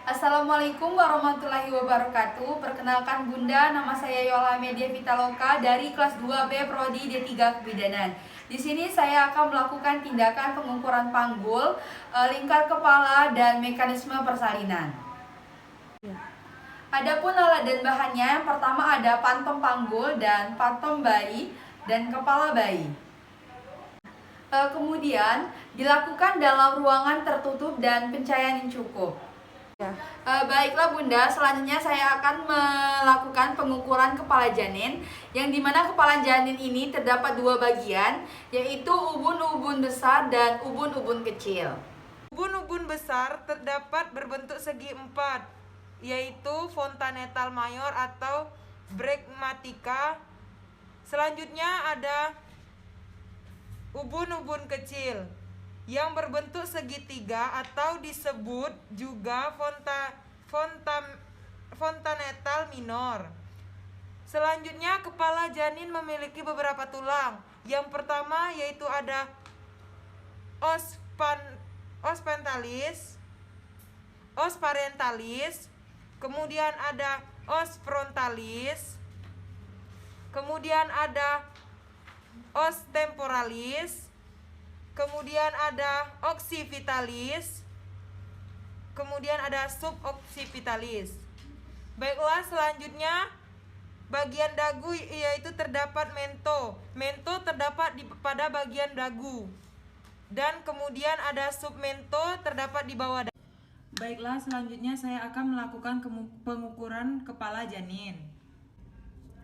Assalamualaikum warahmatullahi wabarakatuh. Perkenalkan Bunda, nama saya Yola Media Vitaloka dari kelas 2B Prodi D3 Kebidanan. Di sini saya akan melakukan tindakan pengukuran panggul, lingkar kepala dan mekanisme persalinan. Adapun alat dan bahannya, yang pertama ada pantom panggul dan pantom bayi dan kepala bayi. Kemudian dilakukan dalam ruangan tertutup dan pencahayaan yang cukup. Baiklah Bunda, selanjutnya saya akan melakukan pengukuran kepala janin, yang dimana kepala janin ini terdapat dua bagian, yaitu ubun-ubun besar dan ubun-ubun kecil. Ubun-ubun besar terdapat berbentuk segi empat, yaitu fontanetal mayor atau bregmatica. Selanjutnya ada ubun-ubun kecil yang berbentuk segitiga atau disebut juga fontanetal minor. Selanjutnya, kepala janin memiliki beberapa tulang. Yang pertama yaitu ada os parentalis, kemudian ada os frontalis, kemudian ada os temporalis, kemudian ada occipitalis, kemudian ada suboccipitalis. Baiklah, selanjutnya bagian dagu, yaitu terdapat mento. Mento terdapat pada bagian dagu. Dan kemudian ada submento terdapat di bawah dagu. Baiklah, selanjutnya saya akan melakukan pengukuran kepala janin.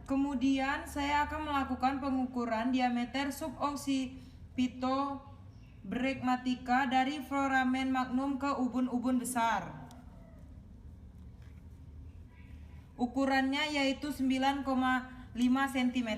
Kemudian saya akan melakukan pengukuran diameter suboccipitobregmatica dari foramen magnum ke ubun-ubun besar. Ukurannya yaitu 9,5 cm.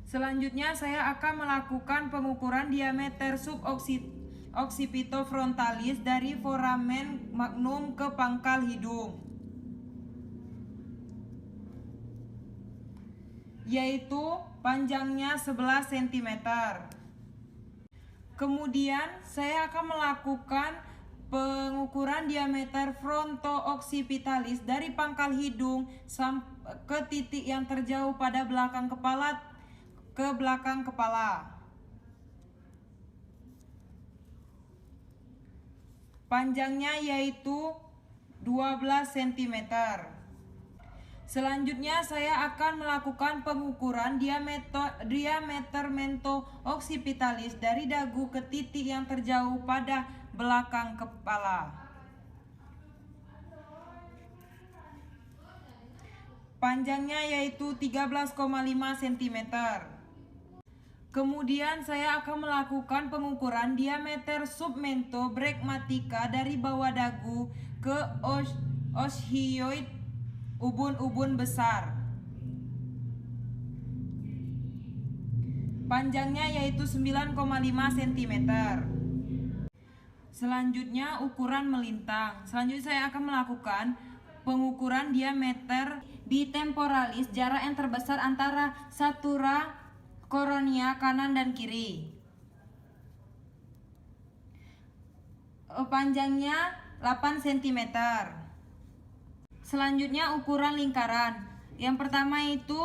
Selanjutnya saya akan melakukan pengukuran diameter suboccipitofrontalis dari foramen magnum ke pangkal hidung, yaitu panjangnya 11 cm. Kemudian saya akan melakukan pengukuran diameter fronto-occipitalis dari pangkal hidung ke titik yang terjauh pada belakang kepala ke belakang kepala. Panjangnya yaitu 12 cm. Selanjutnya saya akan melakukan pengukuran diameter mento-occipitalis dari dagu ke titik yang terjauh pada belakang kepala. Panjangnya yaitu 13,5 cm. Kemudian saya akan melakukan pengukuran diameter submento bregmatica dari bawah dagu ke oshioid ubun-ubun besar. Panjangnya yaitu 9,5 cm. Selanjutnya ukuran melintang. Selanjutnya saya akan melakukan pengukuran diameter bitemporalis, jarak yang terbesar antara satura koronia kanan dan kiri. Panjangnya 8 cm. Selanjutnya ukuran lingkaran. Yang pertama itu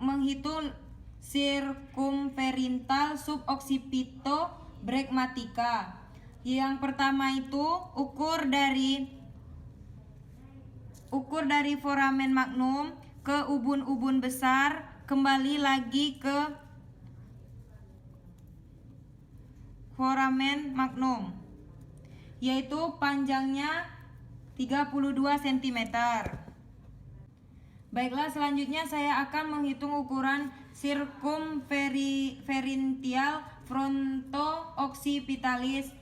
menghitung sirkumferental suboccipitobregmatica. Yang pertama itu ukur dari foramen magnum ke ubun-ubun besar, kembali lagi ke foramen magnum, yaitu panjangnya 32 cm. Baiklah, selanjutnya saya akan menghitung ukuran sirkumferential fronto-occipitalis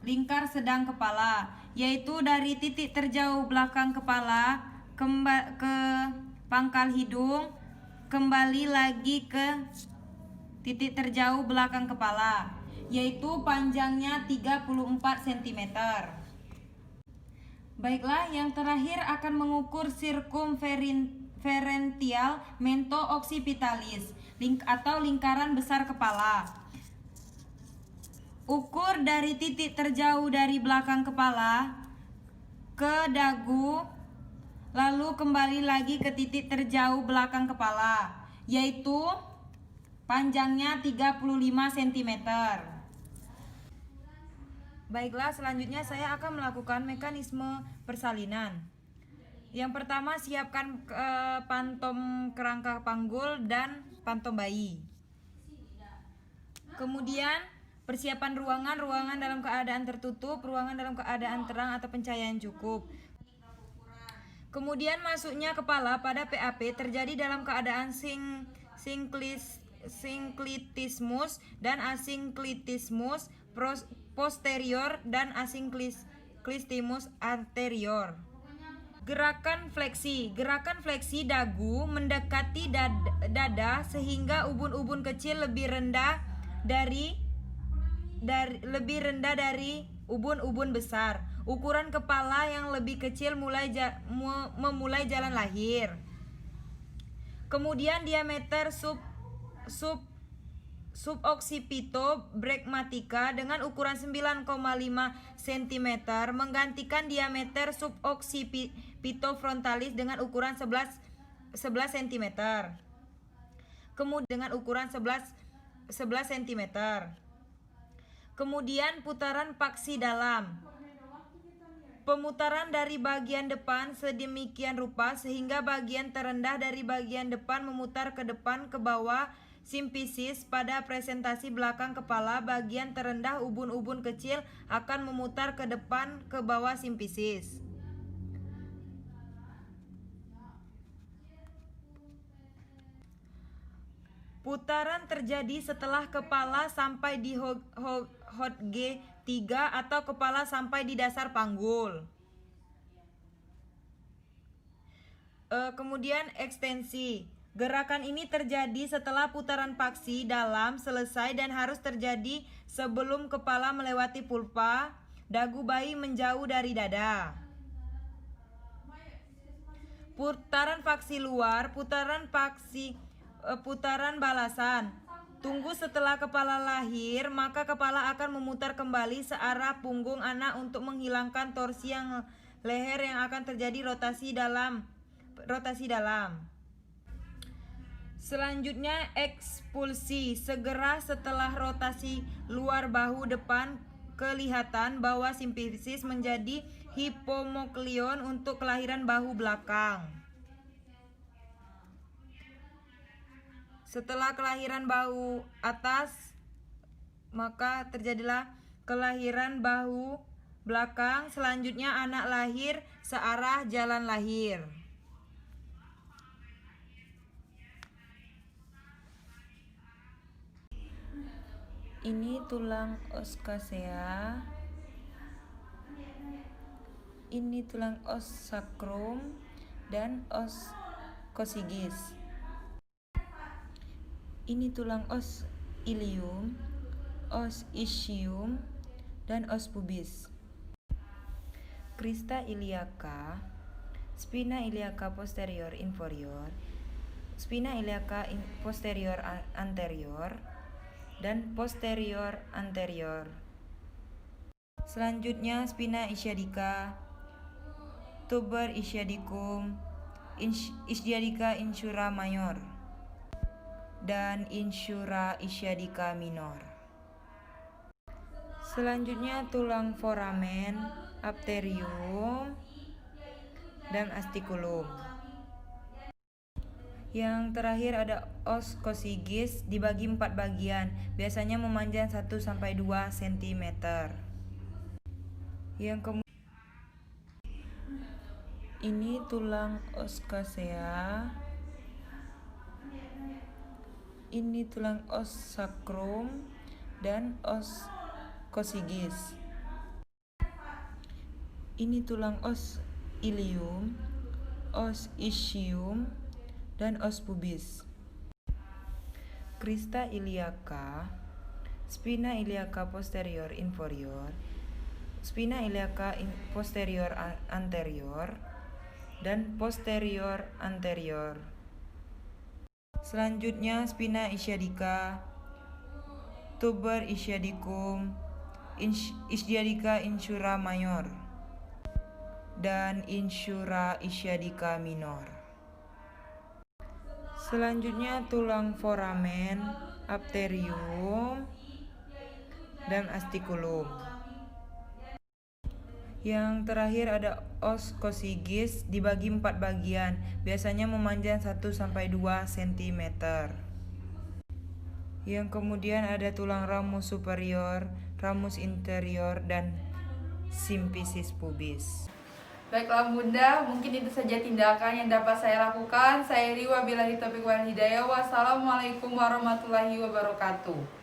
lingkar sedang kepala, yaitu dari titik terjauh belakang kepala ke pangkal hidung, kembali lagi ke titik terjauh belakang kepala, yaitu panjangnya 34 cm. Baiklah, yang terakhir akan mengukur sirkumferential mento-occipitalis atau lingkaran besar kepala. Ukur dari titik terjauh dari belakang kepala ke dagu, lalu kembali lagi ke titik terjauh belakang kepala, yaitu panjangnya 35 cm. Baiklah, selanjutnya saya akan melakukan mekanisme persalinan. Yang pertama, siapkan pantom kerangka panggul dan pantom bayi. Kemudian persiapan ruangan dalam keadaan tertutup, ruangan dalam keadaan terang atau pencahayaan cukup. Kemudian masuknya kepala pada PAP terjadi dalam keadaan sinklitismus dan asinklitismus posterior dan asinklitismus anterior. Gerakan fleksi dagu mendekati dada sehingga ubun-ubun kecil lebih rendah dari ubun-ubun besar. Ukuran kepala yang lebih kecil memulai jalan lahir. Kemudian diameter suboccipitobregmatica dengan ukuran 9,5 cm menggantikan diameter suboccipitofrontalis dengan ukuran 11 cm. Kemudian dengan ukuran 11 cm. Kemudian putaran paksi dalam. Pemutaran dari bagian depan sedemikian rupa sehingga bagian terendah dari bagian depan memutar ke depan ke bawah simfisis. Pada presentasi belakang kepala, bagian terendah ubun-ubun kecil akan memutar ke depan ke bawah simfisis. Putaran terjadi setelah kepala sampai di Hodge 3 atau kepala sampai di dasar panggul. Kemudian ekstensi. Gerakan ini terjadi setelah putaran paksi dalam selesai dan harus terjadi sebelum kepala melewati pulpa, dagu bayi menjauh dari dada. Putaran paksi luar, putaran balasan. Tunggu setelah kepala lahir, maka kepala akan memutar kembali searah punggung anak untuk menghilangkan torsi yang leher yang akan terjadi rotasi dalam. Selanjutnya ekspulsi. Segera setelah rotasi luar bahu depan, kelihatan bahwa simfisis menjadi hipomoklion untuk kelahiran bahu belakang. Setelah kelahiran bahu atas, maka terjadilah kelahiran bahu belakang. Selanjutnya anak lahir searah jalan lahir. Ini tulang os coccyx. Ini tulang os sacrum dan os coccygis. Ini tulang os ilium, os ischium, dan os pubis. Crista iliaca, spina iliaca posterior inferior, spina iliaca posterior anterior, dan posterior anterior. Selanjutnya spina ischiadica, tuber ischiadicum, ischiadica insula mayor, dan insula ischiadica minor. Selanjutnya tulang foramen, apterium, dan asticulum. Yang terakhir ada os coccygis, dibagi 4 bagian, biasanya memanjang 1-2 cm. Ini tulang os coccyx. Ini tulang os sacrum dan os coccygis. Ini tulang os ilium, os ischium, dan os pubis. Crista iliaca, spina iliaca posterior inferior, spina iliaca posterior anterior, dan posterior anterior. Selanjutnya spina ischiadica, tuber ischiadicum, ischiadica insula mayor, dan insula ischiadica minor. Selanjutnya tulang foramen, arterium, dan asticulum. Yang terakhir ada os coccygeus, dibagi 4 bagian, biasanya memanjang 1-2 cm. Yang kemudian ada tulang ramus superior, ramus inferior, dan symphysis pubis. Baiklah Bunda, mungkin itu saja tindakan yang dapat saya lakukan. Saya Ri, wabillahi taufiq wal hidayah. Wassalamualaikum warahmatullahi wabarakatuh.